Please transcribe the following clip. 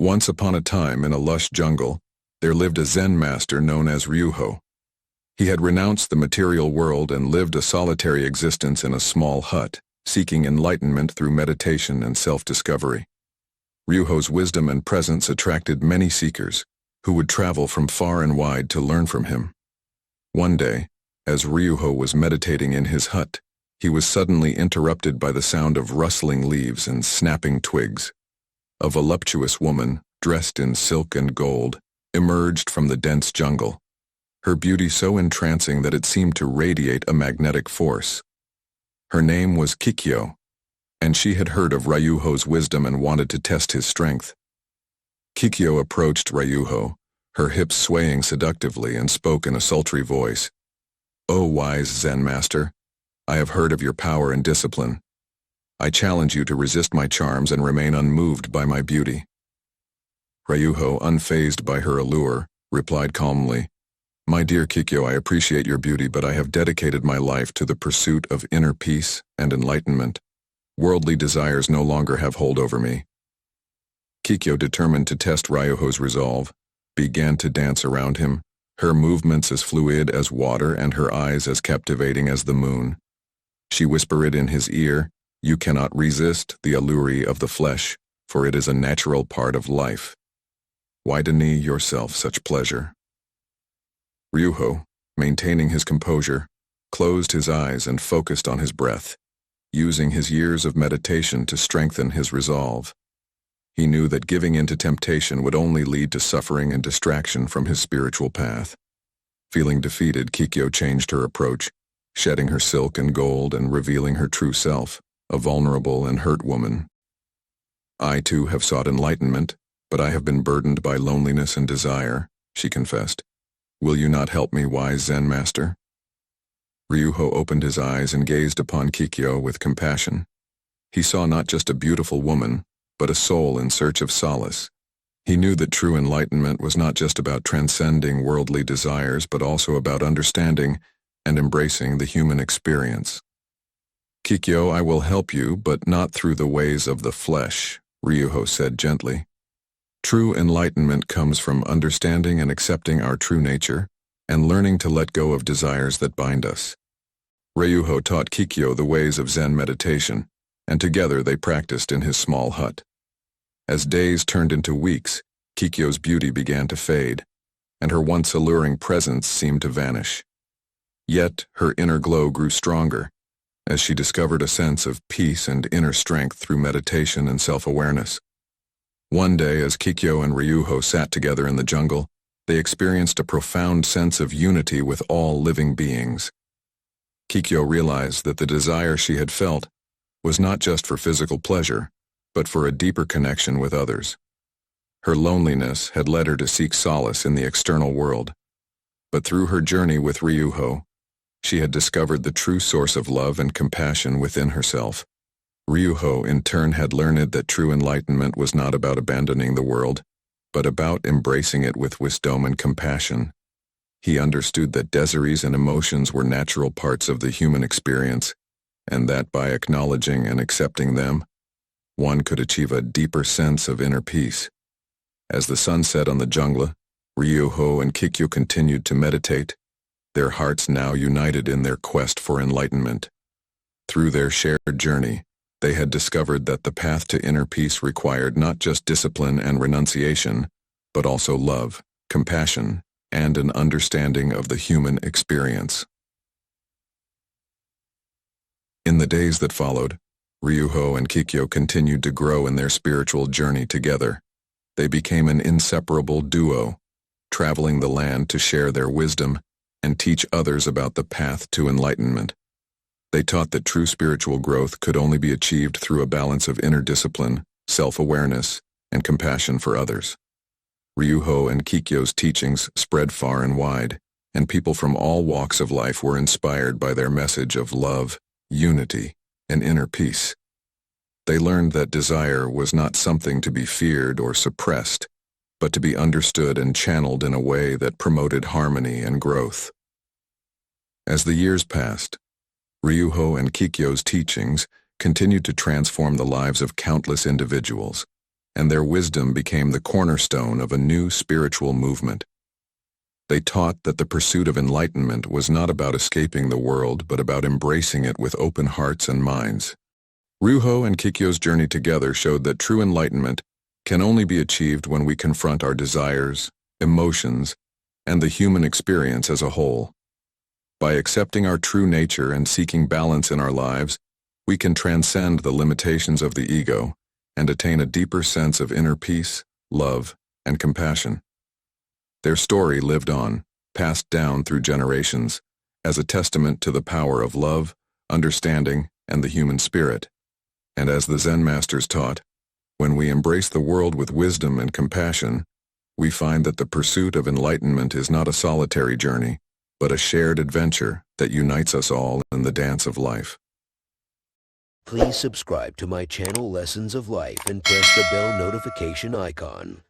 Once upon a time, in a lush jungle, there lived a Zen master known as Ryuho. He had renounced the material world and lived a solitary existence in a small hut, seeking enlightenment through meditation and self-discovery. Ryuho's wisdom and presence attracted many seekers, who would travel from far and wide to learn from him. One day, as Ryuho was meditating in his hut, he was suddenly interrupted by the sound of rustling leaves and snapping twigs. A voluptuous woman, dressed in silk and gold, emerged from the dense jungle, her beauty so entrancing that it seemed to radiate a magnetic force. Her name was Kikyo, and she had heard of Ryuho's wisdom and wanted to test his strength. Kikyo approached Ryuho, her hips swaying seductively, and spoke in a sultry voice. "O wise Zen master, I have heard of your power and discipline. I challenge you to resist my charms and remain unmoved by my beauty." Ryuho, unfazed by her allure, replied calmly, "My dear Kikyo, I appreciate your beauty, but I have dedicated my life to the pursuit of inner peace and enlightenment. Worldly desires no longer have hold over me." Kikyo, determined to test Ryuho's resolve, began to dance around him, her movements as fluid as water and her eyes as captivating as the moon. She whispered in his ear, "You cannot resist the allure of the flesh, for it is a natural part of life. Why deny yourself such pleasure?" Ryuho, maintaining his composure, closed his eyes and focused on his breath, using his years of meditation to strengthen his resolve. He knew that giving in to temptation would only lead to suffering and distraction from his spiritual path. Feeling defeated, Kikyo changed her approach, shedding her silk and gold and revealing her true self, a vulnerable and hurt woman. "I too have sought enlightenment, but I have been burdened by loneliness and desire," she confessed. "Will you not help me, wise Zen master?" Ryuho opened his eyes and gazed upon Kikyo with compassion. He saw not just a beautiful woman, but a soul in search of solace. He knew that true enlightenment was not just about transcending worldly desires, but also about understanding and embracing the human experience. "Kikyo, I will help you, but not through the ways of the flesh," Ryuho said gently. "True enlightenment comes from understanding and accepting our true nature, and learning to let go of desires that bind us." Ryuho taught Kikyo the ways of Zen meditation, and together they practiced in his small hut. As days turned into weeks, Kikyo's beauty began to fade, and her once alluring presence seemed to vanish. Yet her inner glow grew stronger, as she discovered a sense of peace and inner strength through meditation and self-awareness. One day, as Kikyo and Ryuho sat together in the jungle, they experienced a profound sense of unity with all living beings. Kikyo realized that the desire she had felt was not just for physical pleasure, but for a deeper connection with others. Her loneliness had led her to seek solace in the external world, but through her journey with Ryuho, she had discovered the true source of love and compassion within herself. Ryuho, in turn, had learned that true enlightenment was not about abandoning the world, but about embracing it with wisdom and compassion. He understood that desires and emotions were natural parts of the human experience, and that by acknowledging and accepting them, one could achieve a deeper sense of inner peace. As the sun set on the jungle, Ryuho and Kikyo continued to meditate, their hearts now united in their quest for enlightenment. Through their shared journey, they had discovered that the path to inner peace required not just discipline and renunciation, but also love, compassion, and an understanding of the human experience. In the days that followed, Ryuho and Kikyo continued to grow in their spiritual journey together. They became an inseparable duo, traveling the land to share their wisdom and teach others about the path to enlightenment. They taught that true spiritual growth could only be achieved through a balance of inner discipline, self-awareness, and compassion for others. Ryuho and Kikyo's teachings spread far and wide, and people from all walks of life were inspired by their message of love, unity, and inner peace. They learned that desire was not something to be feared or suppressed, but to be understood and channeled in a way that promoted harmony and growth. As the years passed, Ryuho and Kikyo's teachings continued to transform the lives of countless individuals, and their wisdom became the cornerstone of a new spiritual movement. They taught that the pursuit of enlightenment was not about escaping the world, but about embracing it with open hearts and minds. Ryuho and Kikyo's journey together showed that true enlightenment can only be achieved when we confront our desires, emotions, and the human experience as a whole. By accepting our true nature and seeking balance in our lives, we can transcend the limitations of the ego and attain a deeper sense of inner peace, love, and compassion. Their story lived on, passed down through generations, as a testament to the power of love, understanding, and the human spirit. And as the Zen masters taught, when we embrace the world with wisdom and compassion, we find that the pursuit of enlightenment is not a solitary journey, but a shared adventure that unites us all in the dance of life. Please subscribe to my channel Lessons of Life and press the bell notification icon.